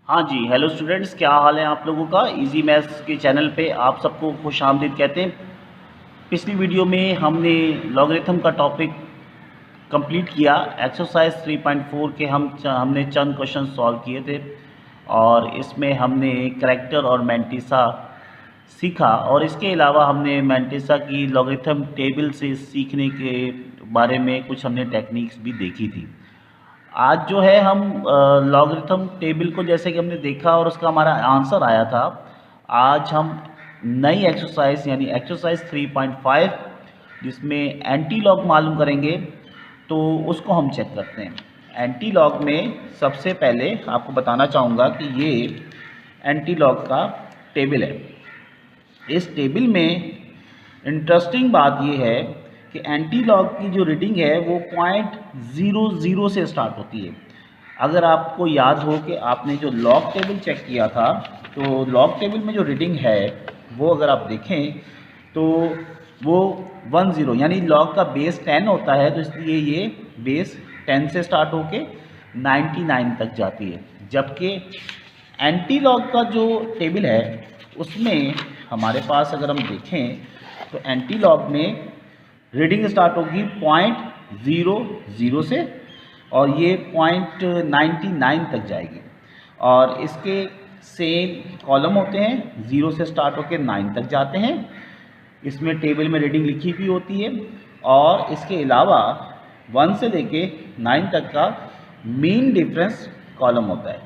हाँ जी, hello students, क्या हाल है आप लोगों का। इजी मैथ्स के चैनल पे आप सबको खुश आमदीद कहते हैं। पिछली वीडियो में हमने लॉगरिथम का टॉपिक कंप्लीट किया। एक्सरसाइज 3.4 के हमने चंद क्वेश्चन सॉल्व किए थे और इसमें हमने करैक्टर और मैंटिसा सीखा, और इसके अलावा हमने मैंटिसा की लॉगरिथम टेबल से सीखने के बारे में कुछ हमने टेक्निक्स भी देखी थी। आज जो है हम लॉगरिथम टेबल को जैसे कि हमने देखा और उसका हमारा आंसर आया था। आज हम नई एक्सरसाइज यानी एक्सरसाइज 3.5 जिसमें एंटी लॉग मालूम करेंगे, तो उसको हम चेक करते हैं। एंटी लॉग में सबसे पहले आपको बताना चाहूँगा कि ये एंटी लॉग का टेबल है। इस टेबल में इंटरेस्टिंग बात ये है कि एंटी लॉग की जो रीडिंग है वो 0.00 से स्टार्ट होती है। अगर आपको याद हो कि आपने जो लॉग टेबल चेक किया था, तो लॉग टेबल में जो रीडिंग है वो अगर आप देखें तो वो 10 यानी लॉग का बेस 10 होता है, तो इसलिए ये बेस 10 से स्टार्ट होके 99 तक जाती है। जबकि एंटी लॉग का जो टेबल है उसमें हमारे पास अगर हम देखें तो एंटी लॉग में रीडिंग स्टार्ट होगी 0.00 से और ये 0.99 तक जाएगी। और इसके सेम कॉलम होते हैं, 0 से स्टार्ट होकर 9 तक जाते हैं। इसमें टेबल में रीडिंग लिखी भी होती है और इसके अलावा 1 से लेके 9 तक का मीन डिफरेंस कॉलम होता है।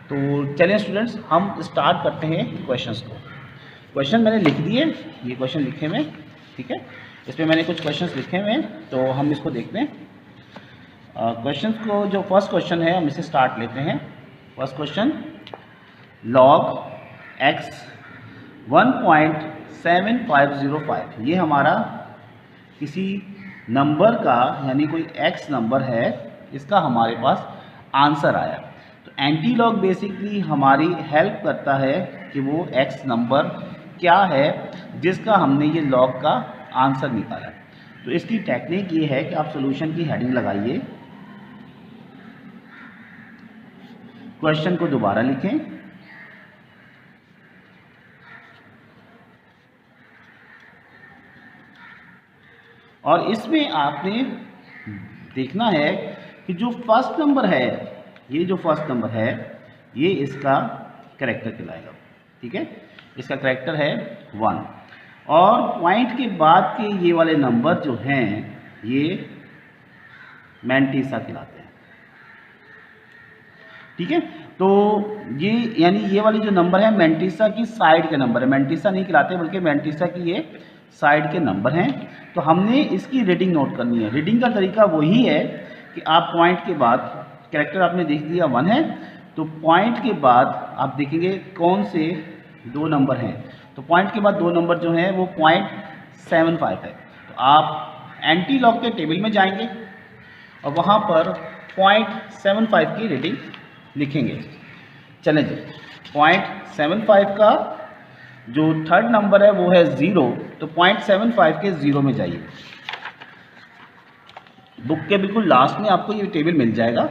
तो चलिए स्टूडेंट्स, हम स्टार्ट करते हैं क्वेश्चंस को। क्वेश्चन मैंने लिख दिए, ये क्वेश्चन लिखे हुए, ठीक है। इसमें मैंने कुछ क्वेश्चंस लिखे हुए हैं, तो हम इसको देखते हैं। क्वेश्चंस को जो फर्स्ट क्वेश्चन है हम इसे स्टार्ट लेते हैं। फर्स्ट क्वेश्चन, लॉग x 1.7505, ये हमारा किसी नंबर का यानी कोई x नंबर है, इसका हमारे पास आंसर आया। तो एंटी लॉग बेसिकली हमारी हेल्प करता है कि वो x नंबर क्या है जिसका हमने ये लॉग का आंसर निकाला। तो इसकी टेक्निक ये है कि आप सॉल्यूशन की हेडिंग लगाइए, क्वेश्चन को दोबारा लिखें और इसमें आपने देखना है कि जो फर्स्ट नंबर है, ये जो फर्स्ट नंबर है ये इसका कैरेक्टर कहलाएगा, ठीक है। इसका कैरेक्टर है 1 और पॉइंट के बाद के ये वाले नंबर जो हैं ये मैंटिसा कहलाते हैं, ठीक है। तो ये यानी ये वाली जो नंबर है मैंटिसा की साइड के नंबर है, मैंटिसा नहीं कहलाते बल्कि मैंटिसा की ये साइड के नंबर हैं। तो हमने इसकी रीडिंग नोट करनी है। रीडिंग का तरीका वही है कि आप पॉइंट के बाद, कैरेक्टर आपने देख दिया 1 है, तो पॉइंट के बाद आप देखेंगे कौन से दो नंबर हैं। तो पॉइंट के बाद दो नंबर जो हैं वो 0.75 है। तो आप एंटी लॉग के टेबल में जाएंगे और वहाँ पर 0.75 की रीडिंग लिखेंगे। चलें जी, 0.75 का जो थर्ड नंबर है वो है 0, तो 0.75 के 0 में जाइए। बुक के बिल्कुल लास्ट में आपको ये टेबल मिल जाएगा।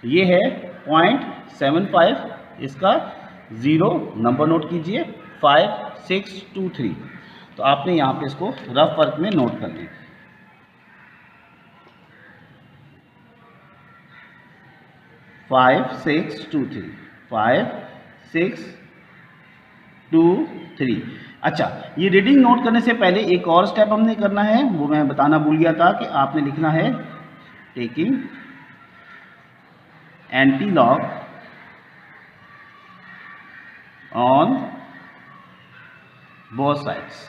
ये है 0.75, इसका 0 नंबर नोट कीजिए 5623। तो आपने यहाँ पे इसको रफ वर्क में नोट कर लिया। 5623 5623। अच्छा, ये रीडिंग नोट करने से पहले एक और स्टेप हमने करना है, वो मैं बताना भूल गया था कि आपने लिखना है taking anti log on both sides.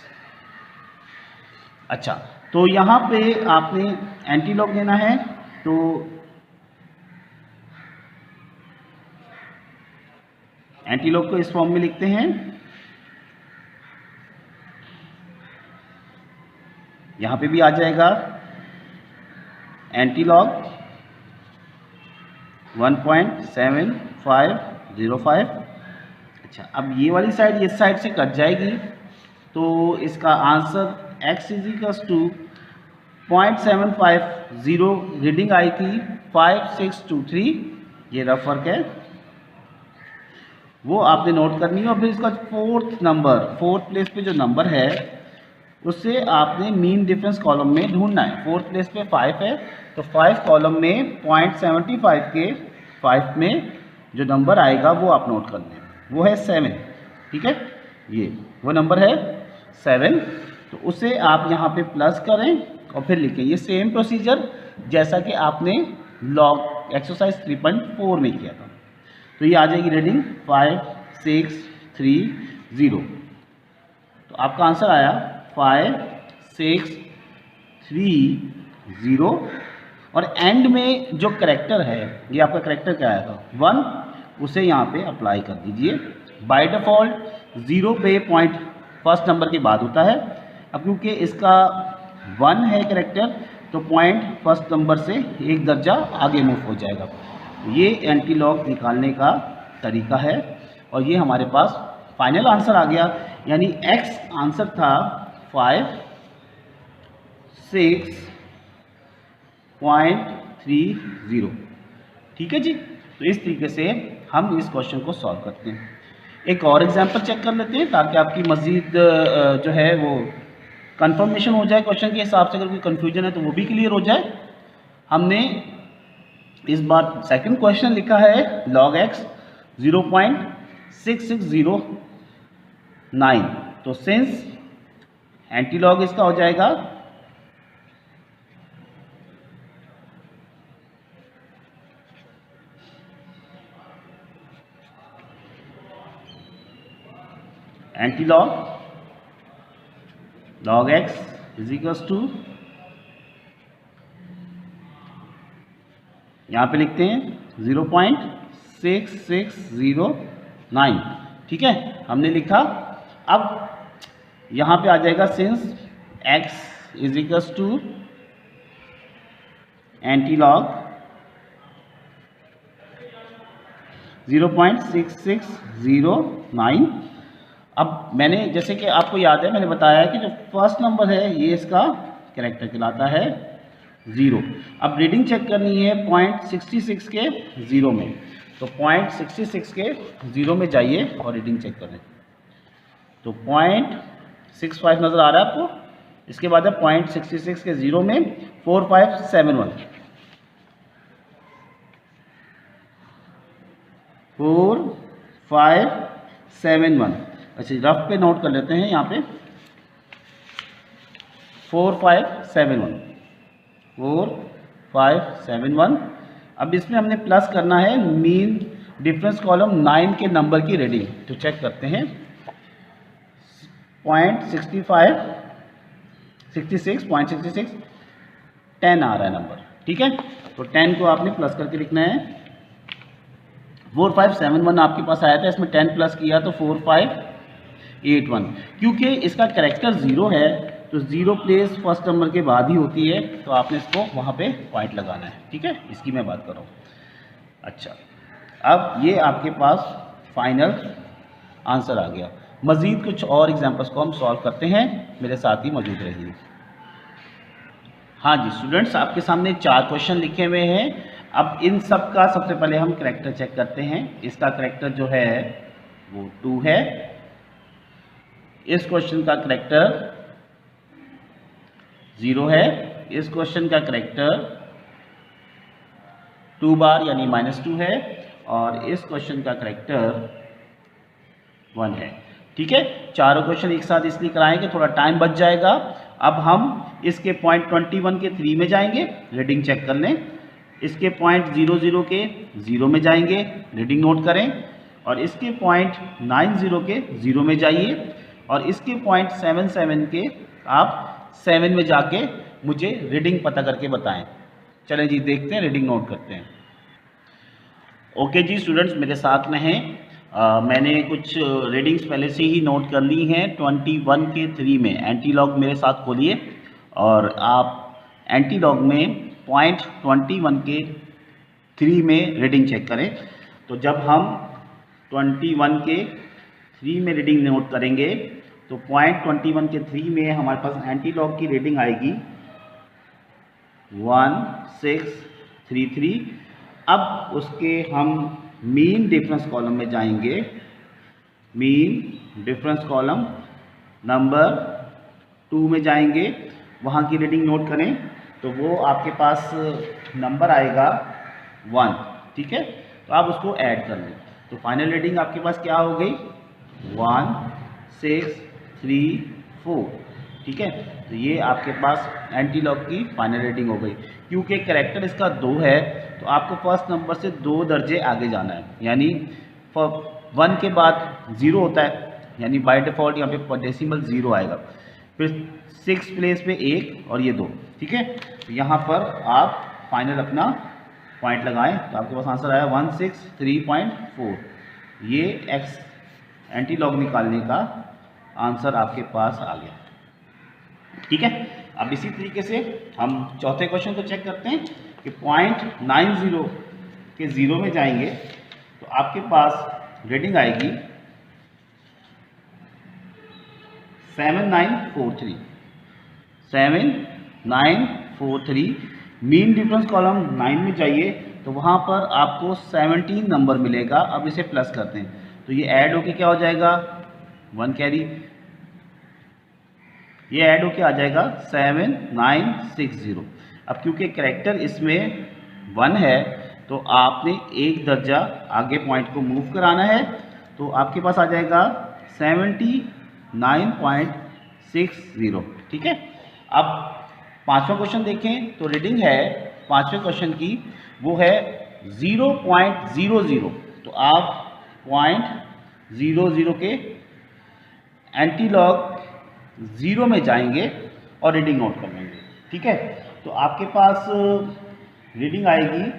अच्छा, तो यहाँ पे आपने एंटी लॉग लेना है, तो एंटी लॉग को इस फॉर्म में लिखते हैं। यहाँ पे भी आ जाएगा एंटी लॉग 1.7505। अच्छा, अब ये वाली साइड इस साइड से कट जाएगी, तो इसका answer x is equals to 0.750 reading आई थी 5623, ये रफ वर्क है। वो आपने नोट करनी है। और फिर इसका फोर्थ प्लेस पे जो नंबर है उससे आपने मीन डिफरेंस कॉलम में ढूंढना है। फोर्थ प्लेस पे 5 है, तो 5 कॉलम में 0.75 के 5 में जो नंबर आएगा वो आप नोट कर लें, वो है 7। ठीक है, ये वो नंबर है 7। तो उसे आप यहाँ पे प्लस करें और फिर लिखें। ये सेम प्रोसीजर जैसा कि आपने लॉग एक्सरसाइज 3.4 में किया था। तो ये आ जाएगी रीडिंग 5 6 3 0। तो आपका आंसर आया 5 6 3 0। और एंड में जो करेक्टर है, ये आपका करेक्टर क्या आया था 1, उसे यहाँ पे अप्लाई कर दीजिए। बाय डिफ़ॉल्ट 0 पे पॉइंट फर्स्ट नंबर के बाद होता है। अब क्योंकि इसका 1 है करेक्टर, तो पॉइंट फर्स्ट नंबर से एक दर्जा आगे मूव हो जाएगा। ये एंटी लॉग निकालने का तरीका है। और ये हमारे पास फाइनल आंसर आ गया, यानी एक्स आंसर था 5 6.30। ठीक है जी। तो इस तरीके से हम इस क्वेश्चन को सॉल्व करते हैं। एक और एग्जांपल चेक कर लेते हैं ताकि आपकी मज़ीद जो है वो कंफर्मेशन हो जाए क्वेश्चन के हिसाब से। अगर कोई कन्फ्यूजन है तो वो भी क्लियर हो जाए। हमने इस बार सेकंड क्वेश्चन लिखा है log x 0.6609। तो सिंस एंटी लॉग इसका हो जाएगा anti log x is equals to, यहाँ पे लिखते हैं 0.6609। ठीक है, हमने लिखा। अब यहाँ पे आ जाएगा since x is equals to antilog 0.6609। अब मैंने जैसे कि आपको याद है, मैंने बताया कि जो फर्स्ट नंबर है ये इसका कैरेक्टर कहलाता है 0। अब रीडिंग चेक करनी है 0.66 के 0 में। तो 0.66 के 0 में जाइए और रीडिंग चेक करें। तो 0.65 नज़र आ रहा है आपको। इसके बाद है 0.66 के 0 में 4571। 4571। अच्छा, रफ पे नोट कर लेते हैं यहाँ पे 4571। अब इसमें हमने प्लस करना है मीन डिफरेंस कॉलम 9 के नंबर की रीडिंग। तो चेक करते हैं 0.66 10 आ रहा है नंबर। ठीक है, तो 10 को आपने प्लस करके लिखना है। 4571 आपके पास आया था, इसमें 10 प्लस किया तो 4581। क्योंकि इसका कैरेक्टर 0 है तो 0 प्लेस फर्स्ट नंबर के बाद ही होती है, तो आपने इसको वहाँ पे पॉइंट लगाना है। ठीक है, इसकी मैं बात कर रहा हूँ। अच्छा, अब ये आपके पास फाइनल आंसर आ गया। मज़ीद कुछ और एग्जांपल्स को हम सॉल्व करते हैं, मेरे साथ ही मौजूद रहिए। हाँ जी स्टूडेंट्स, आपके सामने 4 क्वेश्चन लिखे हुए हैं। अब इन सब का सबसे पहले हम करैक्टर चेक करते हैं। इसका करैक्टर जो है वो 2 है। इस क्वेश्चन का करैक्टर 0 है। इस क्वेश्चन का करैक्टर 2 बार यानी -2 है। और इस क्वेश्चन का करैक्टर 1 है। ठीक है, चारों क्वेश्चन एक साथ इसलिए कराएं कि थोड़ा टाइम बच जाएगा। अब हम इसके पॉइंट 21 के 3 में जाएंगे, रीडिंग चेक कर लें। इसके पॉइंट 00 के 0 में जाएंगे, रीडिंग नोट करें। और इसके पॉइंट 90 के 0 में जाइए। और इसके पॉइंट 77 के आप 7 में जाके मुझे रीडिंग पता करके बताएं। चलें जी, देखते हैं, रीडिंग नोट करते हैं। ओके जी स्टूडेंट्स, मेरे साथ में हैं। मैंने कुछ रीडिंग्स पहले से ही नोट कर ली हैं। 21 के 3 में एंटी लॉग मेरे साथ खोलिए और आप एंटी लॉग में पॉइंट 21 के 3 में रीडिंग चेक करें। तो जब हम 21 के 3 में रीडिंग नोट करेंगे तो पॉइंट 21 के 3 में हमारे पास एंटी लॉग की रीडिंग आएगी 1633। अब उसके हम मीन डिफरेंस कॉलम में जाएंगे मीन डिफरेंस कॉलम नंबर 2 में जाएंगे, वहाँ की रीडिंग नोट करें तो वो आपके पास नंबर आएगा 1, ठीक है। तो आप उसको ऐड कर लें तो फाइनल रीडिंग आपके पास क्या हो गई 1 6 3 4, ठीक है। तो ये आपके पास एंटी लॉग की फाइनल रीडिंग हो गई। क्योंकि कैरेक्टर इसका 2 है तो आपको फर्स्ट नंबर से 2 दर्जे आगे जाना है, यानी 1 के बाद 0 होता है, यानी बाय डिफ़ॉल्ट यहाँ पे डेसिमल 0 आएगा, फिर 6 प्लेस पे 1 और ये 2, ठीक है। तो यहाँ पर आप फाइनल अपना पॉइंट लगाएं तो आपके पास आंसर आया 163.4। ये एक्स एंटी लॉग निकालने का आंसर आपके पास आ गया, ठीक है। अब इसी तरीके से हम चौथे क्वेश्चन को चेक करते हैं कि 0.90 के 0 में जाएंगे तो आपके पास रीडिंग आएगी 7943। 7943 मीन डिफरेंस कॉलम 9 में जाइए तो वहाँ पर आपको 17 नंबर मिलेगा। अब इसे प्लस करते हैं तो ये ऐड होके क्या हो जाएगा 1 कैरी, ये ऐड होके आ जाएगा 7960। अब क्योंकि कैरेक्टर इसमें 1 है तो आपने एक दर्जा आगे पॉइंट को मूव कराना है तो आपके पास आ जाएगा 79.60, ठीक है। अब पांचवा क्वेश्चन देखें तो रीडिंग है पांचवें क्वेश्चन की वो है 0.00। तो आप 0.00 के एंटी लॉग 0 में जाएंगे और रीडिंग नोट कर लेंगे, ठीक है। तो आपके पास रीडिंग आएगी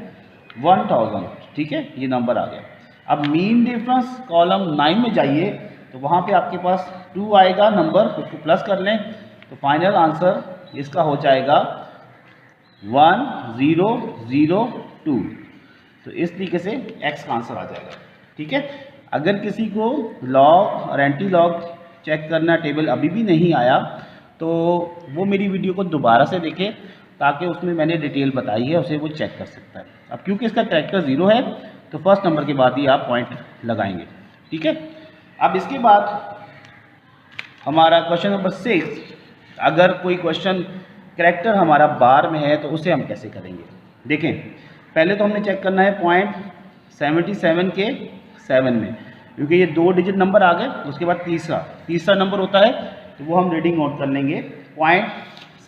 1000, ठीक है, ये नंबर आ गया। अब मीन डिफरेंस कॉलम 9 में जाइए तो वहाँ पे आपके पास 2 आएगा नंबर, उसको प्लस कर लें तो फाइनल आंसर इसका हो जाएगा 1002। तो इस तरीके से एक्स का आंसर आ जाएगा, ठीक है। अगर किसी को लॉग और एंटी लॉग चेक करना टेबल अभी भी नहीं आया तो वो मेरी वीडियो को दोबारा से देखें ताकि उसमें मैंने डिटेल बताई है उसे वो चेक कर सकता है। अब क्योंकि इसका कैरेक्टर 0 है तो फर्स्ट नंबर के बाद ही आप पॉइंट लगाएंगे, ठीक है। अब इसके बाद हमारा क्वेश्चन नंबर 6, अगर कोई क्वेश्चन कैरेक्टर हमारा बार में है तो उसे हम कैसे करेंगे। देखें पहले तो हमने चेक करना है पॉइंट 77 के 7 में, क्योंकि ये 2 डिजिट नंबर आ गए। उसके बाद तीसरा नंबर होता है तो वो हम रीडिंग नोट कर लेंगे पॉइंट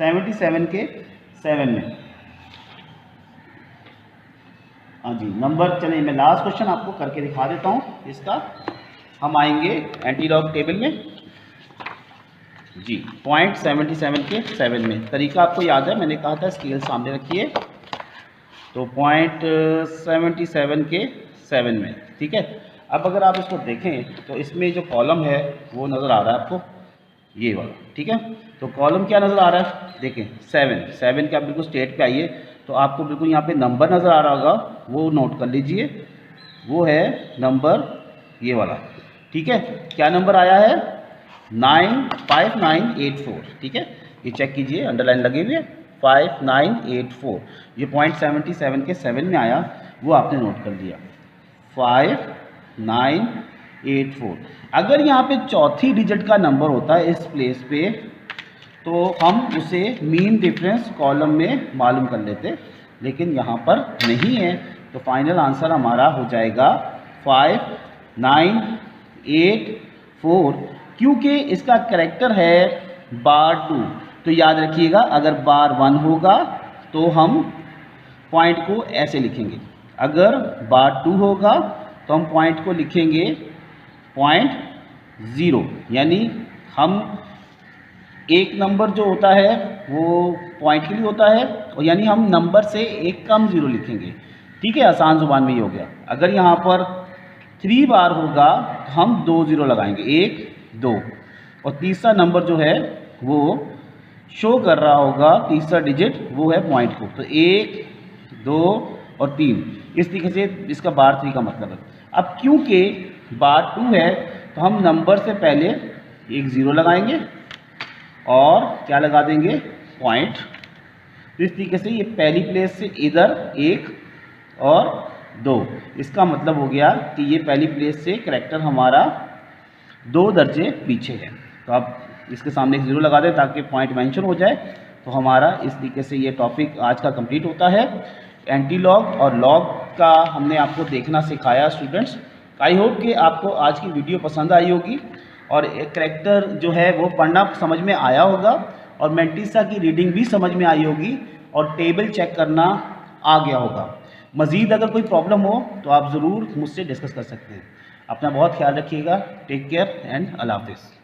77 के 7 में। हाँ जी, नंबर चलिए मैं लास्ट क्वेश्चन आपको करके दिखा देता हूँ इसका। हम आएंगे एंटी लॉग टेबल में जी, पॉइंट 77 के 7 में। तरीका आपको याद है, मैंने कहा था स्केल सामने रखिए तो पॉइंट 77 के 7 में, ठीक है। अब अगर आप इसको देखें तो इसमें जो कॉलम है वो नज़र आ रहा है आपको, ये वाला, ठीक है। तो कॉलम क्या नज़र आ रहा है, देखें 7 के आप बिल्कुल स्टेट पे आइए तो आपको बिल्कुल यहाँ पे नंबर नज़र आ रहा होगा, वो नोट कर लीजिए, वो है नंबर ये वाला, ठीक है। क्या नंबर आया है 5984, ठीक है। ये चेक कीजिए, अंडरलाइन लगे हुए 5984। ये पॉइंट 77 के 7 में आया, वो आपने नोट कर दिया 5984। अगर यहाँ पे चौथी डिजिट का नंबर होता है इस प्लेस पे तो हम उसे मीन डिफरेंस कॉलम में मालूम कर लेते, लेकिन यहाँ पर नहीं है तो फाइनल आंसर हमारा हो जाएगा 5984। क्योंकि इसका कैरेक्टर है बार 2। तो याद रखिएगा अगर बार 1 होगा तो हम पॉइंट को ऐसे लिखेंगे, अगर बार 2 होगा तो हम पॉइंट को लिखेंगे पॉइंट 0, यानी हम एक नंबर जो होता है वो पॉइंट के लिए होता है और यानी हम नंबर से एक कम 0 लिखेंगे, ठीक है। आसान जुबान में ही हो गया। अगर यहाँ पर 3 बार होगा तो हम 2 0 लगाएंगे, 1 2, और तीसरा नंबर जो है वो शो कर रहा होगा, तीसरा डिजिट वो है पॉइंट को, तो 1 2 और 3, इस तरीके से इसका बार 3 का मतलब है। अब क्योंकि बार 2 है तो हम नंबर से पहले एक 0 लगाएंगे और क्या लगा देंगे पॉइंट। तो इस तरीके से ये पहली प्लेस से इधर 1 और 2, इसका मतलब हो गया कि ये पहली प्लेस से कैरेक्टर हमारा 2 दर्जे पीछे है। तो आप इसके सामने एक ज़ीरो लगा दें ताकि पॉइंट मेंशन हो जाए। तो हमारा इस तरीके से ये टॉपिक आज का कंप्लीट होता है। एंटी लॉग और लॉग का हमने आपको देखना सिखाया स्टूडेंट्स। आई होप कि आपको आज की वीडियो पसंद आई होगी और एक करैक्टर जो है वो पढ़ना समझ में आया होगा और मेंटिसा की रीडिंग भी समझ में आई होगी और टेबल चेक करना आ गया होगा। मज़ीद अगर कोई प्रॉब्लम हो तो आप ज़रूर मुझसे डिस्कस कर सकते हैं। अपना बहुत ख्याल रखिएगा। टेक केयर एंड अल्लाह हाफ़िज़।